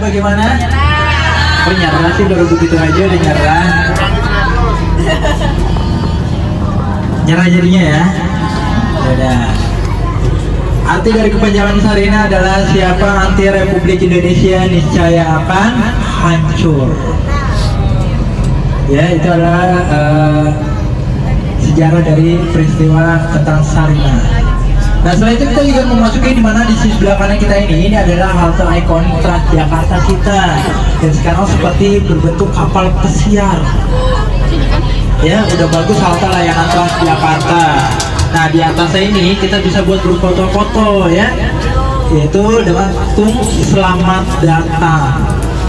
bagaimana? Oh nyerah sih, baru begitu aja udah nyerah. Nyerah jadinya ya. Udah. Arti dari kepanjangan Sarina adalah siapa anti Republik Indonesia niscaya akan hancur. Ya, itu adalah sejarah dari peristiwa tentang Sarina. Nah, setelah itu kita juga memasuki di mana di sisi sebelah kanan kita ini adalah halte ikonik Transjakarta kita. Dan sekarang seperti berbentuk kapal pesiar. Ya, udah bagus halte layanan Transjakarta. Nah, di atasnya ini kita bisa buat berfoto-foto ya, yaitu dengan patung selamat datang.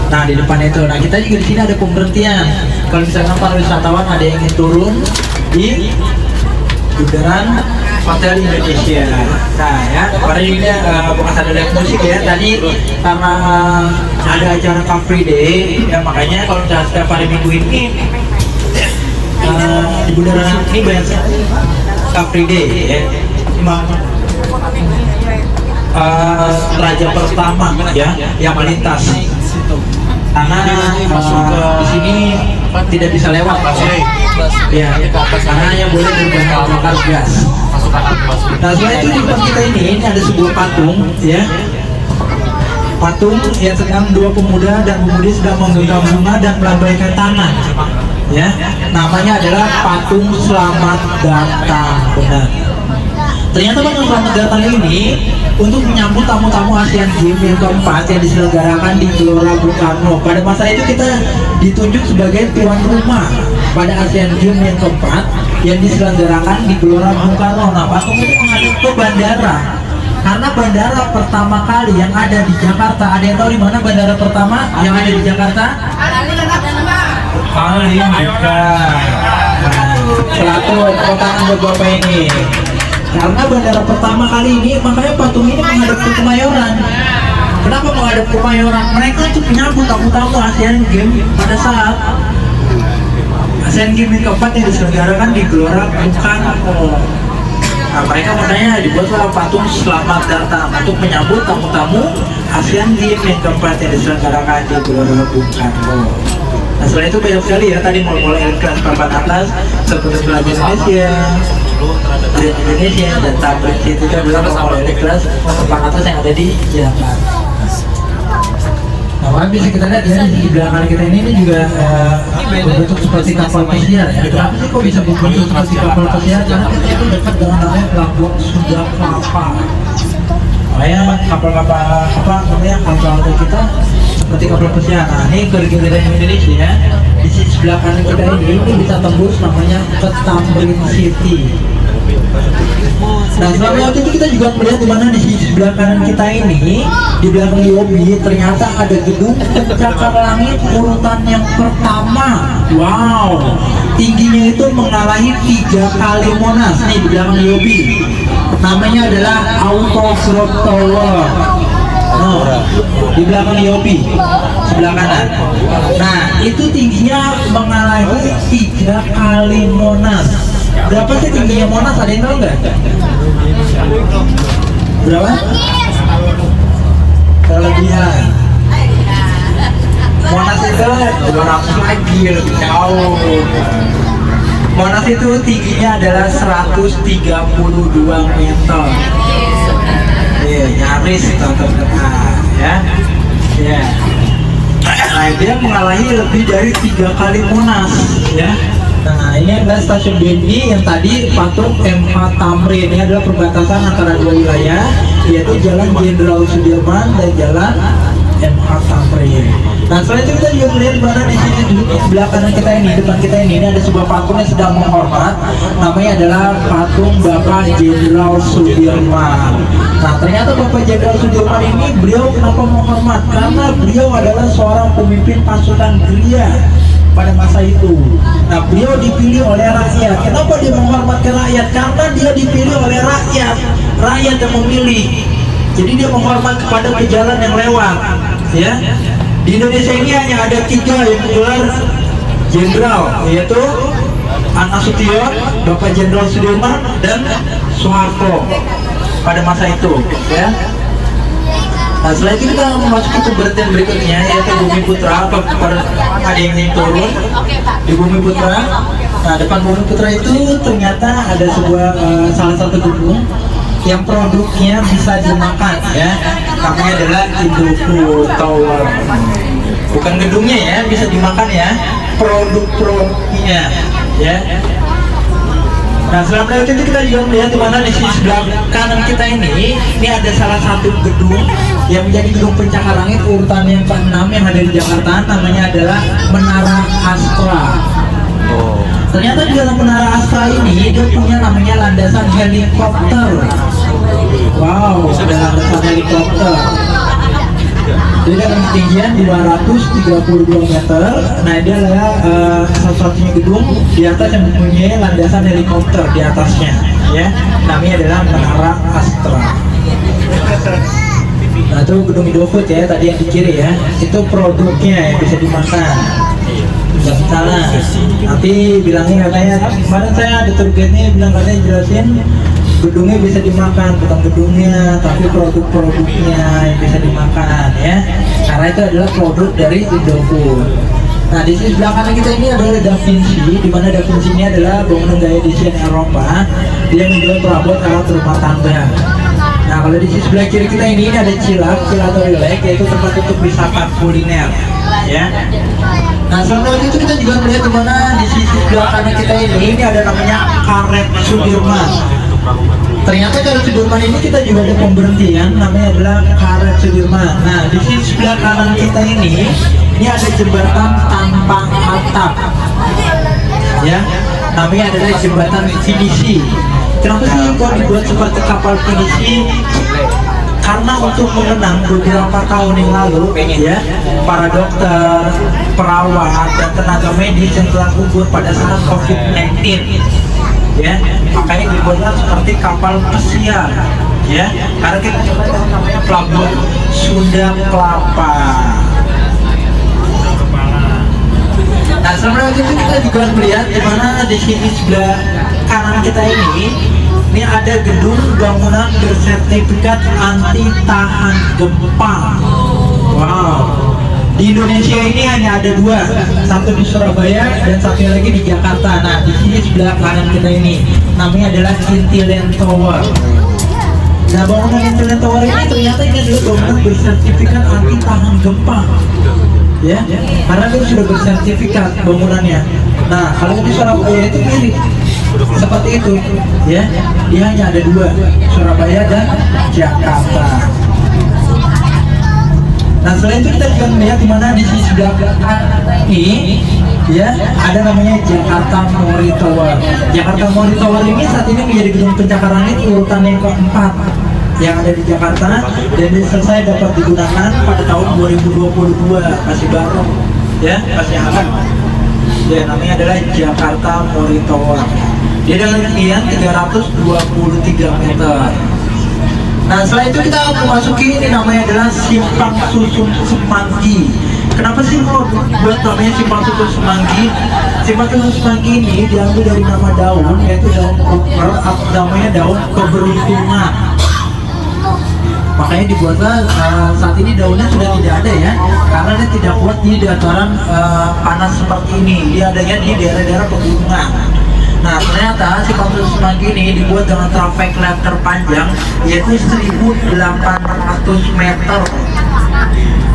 Nah, di depan itu. Nah, kita juga di sini ada pemberhentian. Kalau misalkan para wisatawan ada yang ingin turun di bundaran Hotel Indonesia. Nah, ya, pada ini bekas ada live musik ya. Tadi karena ada acara Car Free Day, ya makanya kalau misalnya setiap hari minggu ini di bundaran ini banyak sekali Car Free Day ya. Raja pertama ya yang melintas. Karena di sini tidak bisa lewat ya, karena yang boleh berbahan bakar gas. Nah, setelah itu di depan kita ini ada sebuah patung ya, patung yang sedang dua pemuda dan pemudi sedang menggenggam bunga dan melambaikan tangan ya, namanya adalah patung selamat datang. Benar. Ternyata patung selamat datang ini untuk menyambut tamu-tamu Asian Games yang keempat yang diselenggarakan di Gelora Bung Karno. Pada masa itu kita ditunjuk sebagai tuan rumah pada Asian Games yang keempat yang diselenggarakan di Gelora Bung Karno. Nah, patung itu menghadap ke bandara. Karena bandara pertama kali yang ada di Jakarta, ada yang tahu di mana bandara pertama yang ada di Jakarta? Halimika. Selaku kotaan buat Bapak ini. Karena bandara pertama kali ini, makanya patung ini menghadap ke Kemayoran. Kenapa menghadap ke Kemayoran? Mereka itu menyambut tamu-tamu Asian Games pada saat Asian Games yang keempat yang diselenggarakan di Gelora Bung Karno. Nah, mereka makanya dibuatlah patung selamat datang untuk menyambut tamu-tamu Asian Games yang keempat yang diselenggarakan di Gelora Bung Karno. Nah, setelah itu banyak sekali ya, tadi mulai kelas papan atas seperti pelajar Indonesia dan tablet itu kan mulai kelas papan atas yang ada di Jakarta. Nah, bisa kita lihat ya di belakang kita ini juga berbentuk seperti kapal pesiar ya. Kenapa sih kok bisa berbentuk seperti kapal pesiar? Karena kita itu dekat dengan namanya Pelabuhan Sunda Kelapa. Makanya kapal-kapal apa namanya kapal kita seperti kapal pesiar. Nah, ini kira-kira Indonesia ya. Di sisi sebelah kanan kita ini bisa tembus namanya ke Tamrin City. Nah, selama waktu itu kita juga melihat di mana di sisi sebelah kanan kita ini di belakang lobby ternyata ada gedung pencakar langit urutan yang pertama. Wow, tingginya itu mengalahi 3 kali Monas. Nih di belakang lobby, namanya adalah Autograph Tower. Oh, di belakang lobby sebelah kanan. Nah, itu tingginya mengalahi 3 kali Monas. Berapa sih tingginya Monas? Ada yang tahu nggak? Berapa? Kelebihan Monas itu 200 lagi lebih jauh. Monas itu tingginya adalah 132 meter. Iya, nyaris terdekat ya. Ya. Nah, dia mengalahi lebih dari 3 kali Monas ya. Nah, ini adalah stasiun BNI yang tadi patung MH Tamrin. Ini adalah perbatasan antara dua wilayah, yaitu Jalan Jenderal Sudirman dan Jalan MH Tamrin. Nah, setelah itu kita juga melihat mana di sini di sebelah kanan kita ini, depan kita ini ada sebuah patung yang sedang menghormat. Namanya adalah patung Bapak Jenderal Sudirman. Nah, ternyata Bapak Jenderal Sudirman ini beliau kenapa menghormat? Karena beliau adalah seorang pemimpin pasukan gerilya pada masa itu. Nah, beliau dipilih oleh rakyat. Kenapa dia menghormatkan rakyat? Karena dia dipilih oleh rakyat. Rakyat yang memilih. Jadi dia menghormat kepada pejalan yang lewat. Ya. Di Indonesia ini hanya ada 3 yang gelar jenderal, yaitu Anasution, Bapak Jenderal Sudirman, dan Soeharto pada masa itu. Ya. Nah setelah itu kita memasuki pengertian berikutnya, yaitu Bumi Putra. Pada ada yang ingin turun di Bumi Putra. Nah depan Bumi Putra itu ternyata ada sebuah salah satu gedung yang produknya bisa dimakan, ya. Namanya adalah Indofood Tower. Bukan gedungnya ya, bisa dimakan ya, produk-produknya, ya. Nah setelah itu kita juga melihat di mana di sisi sebelah kanan kita ini ada salah satu gedung yang menjadi gedung pencakar langit urutan yang ke-6 yang ada di Jakarta, namanya adalah Menara Astra. Ternyata di dalam Menara Astra ini dia punya namanya landasan helikopter. Wow, ada landasan helikopter. Jadi dengan ketinggian 232 meter. Nah dia adalah satu-satunya gedung di atas yang mempunyai landasan helikopter di atasnya, ya. Namanya adalah Menara Astra. Nah itu gedung Indofood ya, tadi yang di kiri ya, itu produknya yang bisa dimakan. Nggak salah. Nanti bilangnya katanya kemarin saya ada tour guide-nya bilang katanya jelasin gedungnya bisa dimakan, bukan gedungnya tapi produk-produknya yang bisa dimakan, ya. Karena itu adalah produk dari Indofood. Nah di sisi sebelah kanan kita ini adalah Da Vinci, di mana Da Vinci ini adalah bangunan gaya desain Eropa. Dia menjual perabot alat rumah tangga. Nah kalau di sisi sebelah kiri kita ini ada Cilak atau Rilek, yaitu tempat untuk wisata kuliner, ya. Nah selanjutnya itu kita juga melihat di mana di sisi sebelah kanan kita ini ada namanya Karet Sudirman. Ternyata Karet Sudirman ini kita juga ada pemberhentian, namanya adalah Karet Sudirman. Nah di sisi sebelah kanan kita ini ada jembatan tanpa atap, ya. Namanya adalah jembatan Finisi. Kenapa sih kok dibuat seperti kapal Finisi? Karena untuk mengenang beberapa tahun yang lalu, ya, para dokter, perawat, dan tenaga medis yang telah gugur pada saat COVID-19, ya, makanya dibuatlah seperti kapal pesiar, ya, karena kita namanya pelabuhan Sunda Kelapa. Nah sebenarnya itu kita juga melihat di mana di sini sebelah kanan kita ini ada gedung bangunan bersertifikat anti tahan gempa. Wow. Di Indonesia ini hanya ada dua, satu di Surabaya dan satu lagi di Jakarta. Nah di sini sebelah kanan kita ini namanya adalah Intiland Tower. Nah bangunan Intiland Tower ini ternyata ini adalah bangunan bersertifikat anti tahan gempa, ya, karena itu sudah bersertifikat bangunannya. Nah kalau di Surabaya itu mirip seperti itu, ya, dia hanya ada dua, Surabaya dan Jakarta. Nah selain itu kita juga melihat di mana di sisi sebelah belakang ini, ya, ada namanya Jakarta Mori Tower. Jakarta Mori Tower ini saat ini menjadi gedung pencakar langit urutan yang keempat yang ada di Jakarta, dan selesai dapat digunakan pada tahun 2022, masih baru, ya, masih hangat. Ya, namanya adalah Jakarta Mori Tower. Dia dengan ketinggian 323 meter. Nah setelah itu kita memasuki ini namanya adalah Simpang Susun Semanggi. Kenapa sih mau buat namanya Simpang Susun Semanggi? Simpang Susun Semanggi ini diambil dari nama daun, yaitu daun koper, atau namanya daun keberuntungan. Makanya dibuatlah saat ini daunnya sudah tidak ada, ya, karena dia tidak kuat di dataran panas seperti ini. Dia adanya di daerah-daerah pegunungan. Nah ternyata Simpang Susun Semanggi ini dibuat dengan traffic light terpanjang, yaitu 1.800 meter,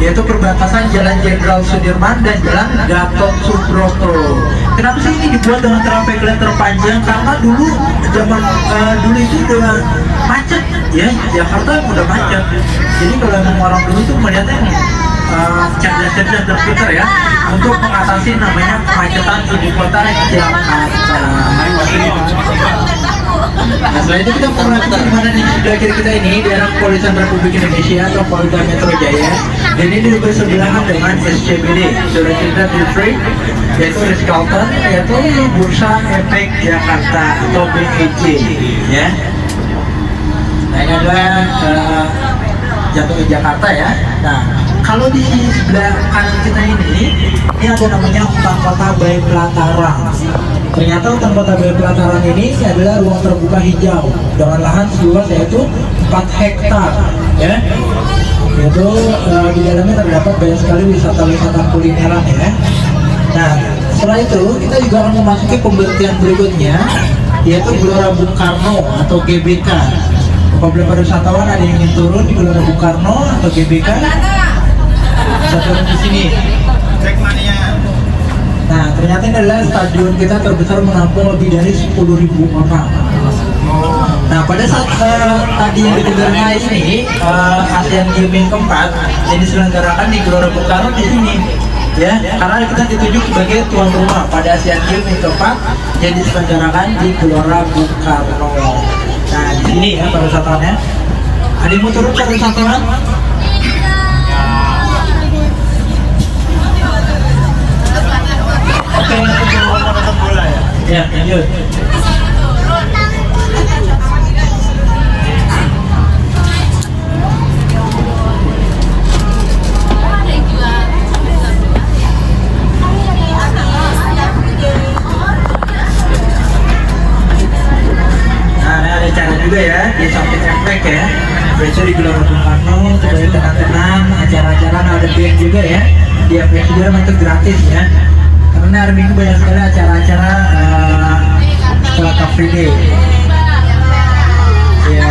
yaitu perbatasan Jalan Jenderal Sudirman dan Jalan Gatot Subroto. Kenapa sih ini dibuat dengan traffic light terpanjang? Karena dulu zaman dulu itu udah macet, ya, Jakarta udah macet. Jadi kalau memang orang dulu itu melihatnya cerdas-cerdas dan pintar, ya, untuk mengatasi namanya kemacetan ibu kota Jakarta. Nah setelah itu kita perhatikan di mana di sebelah kiri kita ini daerah Kepolisian Republik Indonesia atau Polda Metro Jaya, dan ini bersebelahan dengan SCBD, Surat Cinta District, yaitu Ritz-Carlton, yaitu Bursa Efek Jakarta atau BEJ, ya. Nah ini adalah jatuh ke Jakarta, ya. Nah kalau di sebelah kanan kita ini ada namanya hutan kota Bayi Pelataran. Ternyata hutan kota Bayi Pelataran ini adalah ruang terbuka hijau dengan lahan seluas yaitu 4 hektar, ya. Yaitu di dalamnya terdapat banyak sekali wisata-wisata kulineran ya. Nah, setelah itu kita juga akan memasuki pemberhentian berikutnya, yaitu Gelora Bung Karno atau GBK. Apabila para wisatawan ada yang ingin turun di Gelora Bung Karno atau GBK, bisa turun di sini. Cek mania. Nah, ternyata ini adalah stadion kita terbesar menampung lebih dari 10.000 orang. Nah, pada saat tadi yang di Gelora ini ASEAN Games yang keempat yang diselenggarakan di Gelora Bung Karno di sini, ya, karena kita ditunjuk sebagai tuan rumah pada ASEAN Games yang keempat yang diselenggarakan di Gelora Bung Karno. Nah, di sini ya para wisatawannya. Ada yang mau turun para wisatawan? Oke, ya, lanjut. Ada cara juga ya di samping efek ya. Biasa di Gelora Bung Karno supaya tenang-tenang, acara-acara ada band juga ya. Di efek juga itu gratis ya. Karena hari Minggu banyak sekali acara-acara setelah Car Free Day. Ya.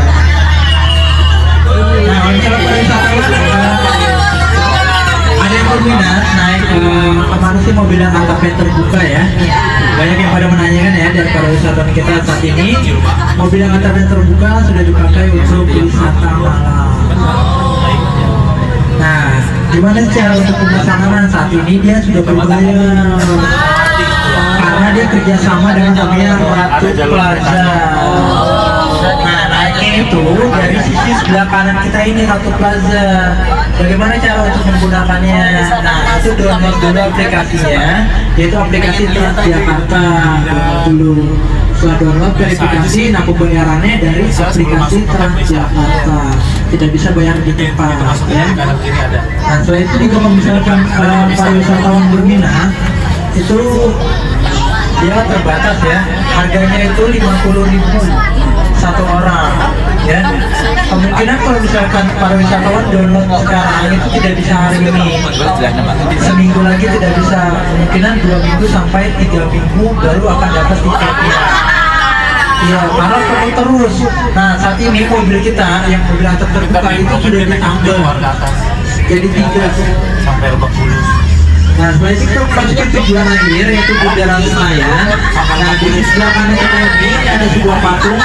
Nah, untuk wisatawan ada yang berminat naik kemana sih mobil yang atapnya terbuka ya? Banyak yang pada menanyakan ya dari para wisatawan kita saat ini. Mobil yang atapnya terbuka sudah dipakai untuk wisata malam. Nah, gimana cara untuk pemesanan saat ini? Dia sudah berbayar karena dia kerjasama dengan namanya Ratu Plaza. Nah, naiknya itu dari sisi sebelah kanan kita ini Ratu Plaza. Bagaimana cara untuk menggunakannya? Nah, itu download dulu aplikasinya, yaitu aplikasi Transjakarta dulu. Setelah download verifikasi, nah pembayarannya dari aplikasi Transjakarta. Tidak bisa bayar di tempat ya. Nah, setelah itu juga misalkan para wisatawan berminat itu dia terbatas ya. Harganya itu 50.000 satu orang ya. Kemungkinan kalau misalkan para wisatawan download sekarang itu tidak bisa hari ini, seminggu lagi tidak bisa, kemungkinan 2 minggu sampai 3 minggu baru akan dapat tiketnya ya, karena penuh terus. Nah, saat ini mobil kita yang mobil atap terbuka itu sudah ditambah jadi 3 sampai Lebak Bulus. Nah, setelah itu kita memasuki tujuan akhir yaitu Bundaran Senayan. Nah, di sebelah kanan kita ini ada sebuah patung,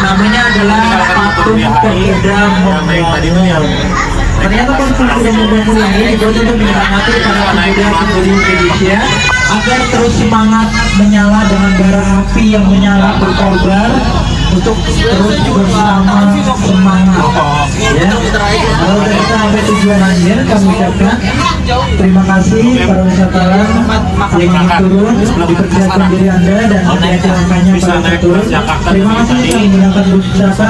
namanya adalah patung pemuda membangun. Ternyata patung pemuda membangun ini dibuat untuk menyemangati para pemuda-pemudi Indonesia agar terus semangat menyala dengan bara api yang menyala berkobar untuk terus bersama semangat ya. Kalau udah kita sampai tujuan akhir, kami ucapkan terima kasih para wisatawan yang ingin turun, dipersiapkan diri Anda dan hati-hati langkahnya para turun. Terima kasih telah menggunakan bus wisata.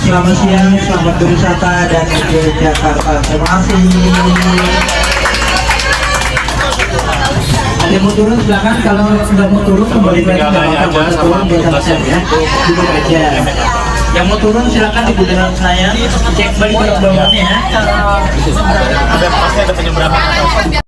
Selamat siang, selamat berwisata dan enjoy Jakarta. Terima kasih. Ada yang mau turun silakan, kalau nggak mau turun kembali lagi nggak apa-apa, bisa turun biasa saja ya, duduk aja. Yang mau turun silakan di Bundaran Senayan, cek balik ke bawahnya ya. Ada pasti ada penyeberangan.